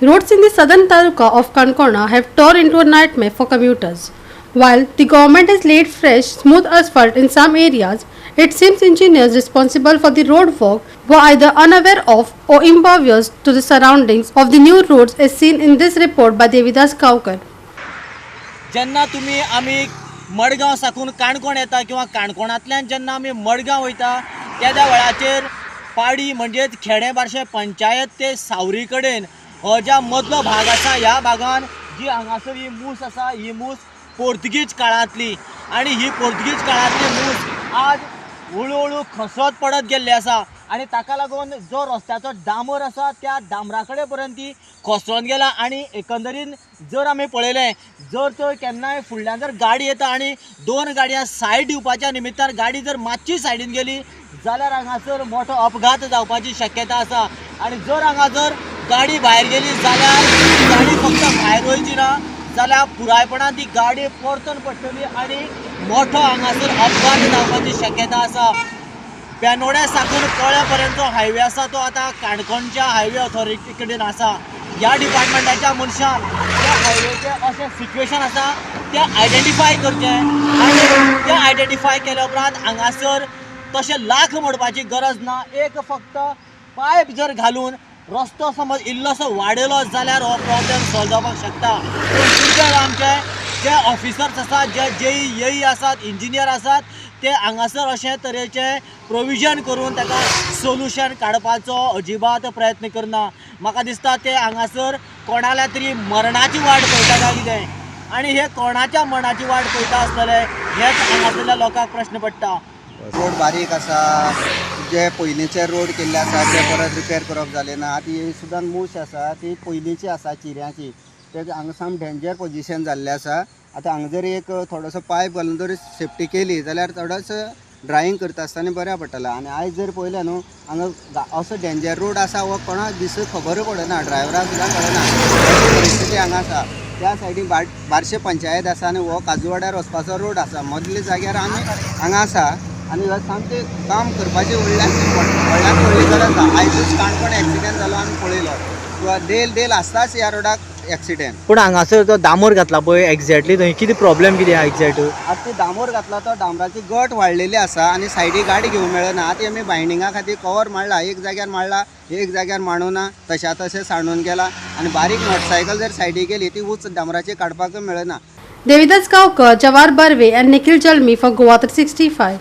Roads in the southern taluka of Kankona have turned into a nightmare for commuters. While the government has laid fresh, smooth asphalt in some areas, it seems engineers responsible for the road work were either unaware of or impervious to the surroundings of the new roads as seen in this report by Devidas Kaukar. जेन्ना तुम्ही आमी मडगांव साकून काणकोण येता किंवा काणकोणांतल्यान जेन्ना आमी मडगांव वयता त्या वेळाचेर पाडी म्हणजेच खेडे बार्शे पंचायत ते सावरी कडेन हो ज्या मदलो भाग आसा ह्या भागान जी हांगासर ही मूस आसा ही मूस पोर्तुगीज काळांतली आनी ही पोर्तुगीज काळांतली मूस आज हळू खसत पडत गेल्ली आसा आनी ताका लागून जो रस्त्याचो डांबर आसा त्या डांबरा कडेन पर्यंत ती खसोन गेला आनी एकंदरीत जर आमी पळयलें जर तर केन्नाय फुडल्यान जर गाडी येता आनी दोन गाडयां सायड दिवपाच्या निमित्तान गाडी जर मातशी सायडीन गेली जाल्यार हांगासर मोठो अपघात जावपाची शक्यता आसा आनी जर हांगा जर गाडी भायर गेली जाल्यार गाडी फक्त भायर वयची ना जाल्यार पुरायपणान ती गाडी परतून पडटली आनी मोठो हांगासर अपघात जावपाची शक्यता आसा। बेनोड्या साकून कळ्या पर्यंत हायवे आसा तो आता काणकोणच्या हायवे ऑथॉरिटी कडेन आसा। ह्या डिपार्टमेंटाच्या मनशान त्या हायवेचे अशें सिच्युएशन आसा ते आयडेंटिफाय करचें आनी ते आयडेंटिफाय केल्या उपरांत हांगासर तशें लाख मोडपाची गरज ना, एक फक्त पायप जर घालून रस्तो समज इल्लोसो वाडयलो जाल्यार हो प्रॉब्लेम सॉल्व जावपाक शकता। पूण आमचे जे ऑफिसर्स आसात जे जेई आसात इंजिनियर आसात ते हांगासर अशें तरेचे प्रोविजन करून ताका सोल्युशन काडपाचो अजिबात प्रयत्न करना। म्हाका दिसता ते हांगासर कोणाल्या तरी मरणाची वाट पळयता काय कितें आनी हे कोणाच्या मरणाची वाट पळयता आसतले हेच हांगासरल्या लोकांक प्रश्न पडटा। रोड बारीक आसा, जे पयलींचे रोड केल्ले आसा ते परत रिपेर करप जाले ना। आतां ही सुद्दां मूस आसा ती पयलींची आसा चिऱ्याची, ते हांगा साम डेंजर पोजिशन जाल्लें आसा। आतां हांगा जर एक थोडोसो पायप घालून जर सेफ्टी केली जाल्यार थोडोच ड्रायव्हिंग करता आसतना बऱ्या पडटलें। आनी आयज जर पळयलें न्हू हांगा असो डेंजर रोड आसा हो कोणाक दिस खबर पडना, ड्रायव्हराक सुद्दां कळना परिस्थिती हांगा आसा। त्या सायडीन बार्शे पंचायत आसा आनी हो काजूवाड्यार वचपाचो रोड आसा। मदल्या जाग्यार आमी हांगा आसा आनी सामकें काम करपाची व्हडल्यान व्हडली गरज आसा। आयजूच काणकोण एक्सिडेंट जालो आमी पळयलो किंवा डेल आसताच ह्या रोडाक एक्सिडेंट। पूण हांगासर तो दामोर घातला पळय एक्झॅक्टली थंय कितें प्रॉब्लेम कितें आहा एक्झॅक्ट? आतां ती दामोर घातला तो डांबराची गट वाडलेली आसा आनी सायडीक गाडी घेवंक मेळना। आतां आमी बायंडिंगा खातीर कवर मारला, एक जाग्यार मारला एक जाग्यार मांडूना, तशें सांडून गेला आनी बारीक मोटरसायकल जर सायडीक गेली ती उच डांबराची काडपाक मेळना। Devidas Kaukar, Jawar Barve and Nikhil Jalmi for Goa 365.